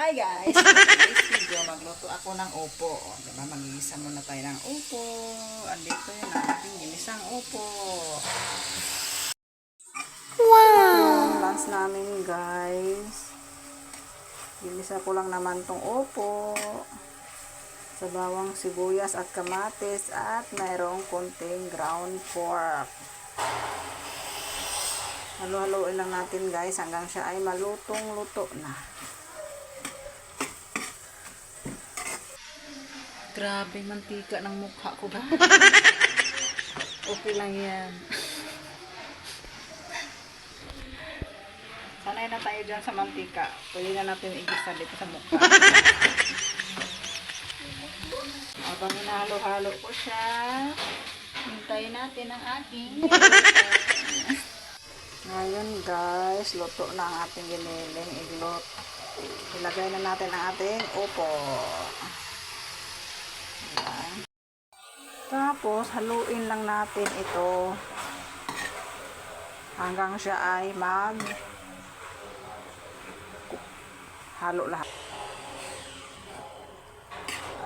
Hi guys! For today's video, magluto ako ng upo. Diba? Mag-igisa muna tayo ng upo. Andito yun ang ating ginisang upo. Wow! Yung lunch namin guys. Ginisa ko lang naman tong upo. Sa bawang sibuyas at kamatis at mayroong konting ground pork. Halo-haloin lang natin guys hanggang siya ay malutong-luto na. Grabe mantika ng mukha ko ba? Okay lang yan. Sanay na tayo dyan sa mantika. Pwede na natin igisa dito sa mukha. Habang hinahalo-halo ko siya, hintayin natin ang ating ngayon guys, luto na ang ating giniling iglot. Ilagay na natin ang ating upo. Ayan. Tapos haluin lang natin ito hanggang siya ay halo lahat.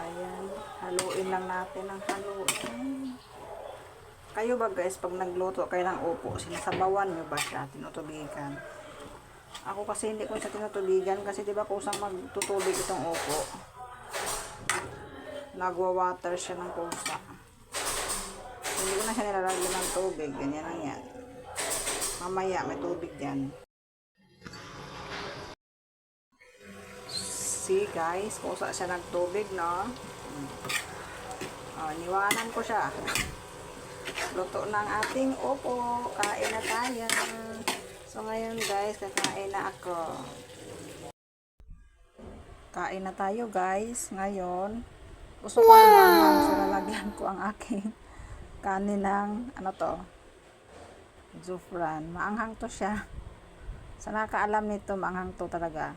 Ayan, haluin lang natin ang haluin. Kayo ba guys, pag nagluto kayo ng upo, sinasabawan nyo ba siya? Tinutubigan? Ako kasi hindi ko siya tinutubigan kasi diba kusang magtutubig itong upo. Nagwa-water siya ng kusa. Hindi ko na siya nilalagyan ng tubig. Ganyan lang yan. Mamaya may tubig yan. See guys, kusa siya ng tubig, no? Niwanan ko siya. Luto ng ating upo. Kain na tayo. So ngayon guys, kakain na ako. Kain na tayo guys. Ngayon, gusto ko ng manghang. So lalagyan ko ang aking kanin ng, ano to? Zufran. Maanghang to siya. Sa nakakaalam nito, maanghang to talaga.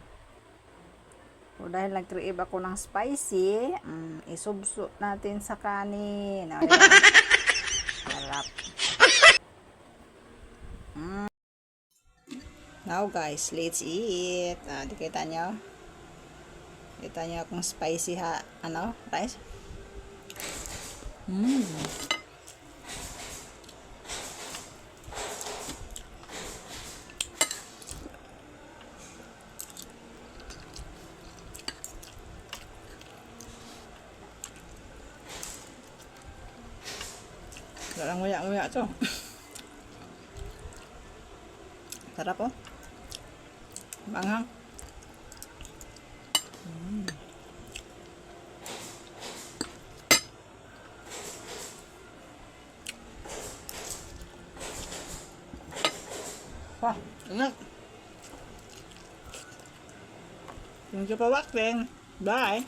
So dahil nag-create ako ng spicy, isubso natin sa kanin. O, diba? Sarap. Now guys, let's eat. Di kita nyo? Kita nyo akong spicy rice? Walang nguya-nguya to. Sarap oh. Manghang. Wah, enak. Thank you for watching. Bye.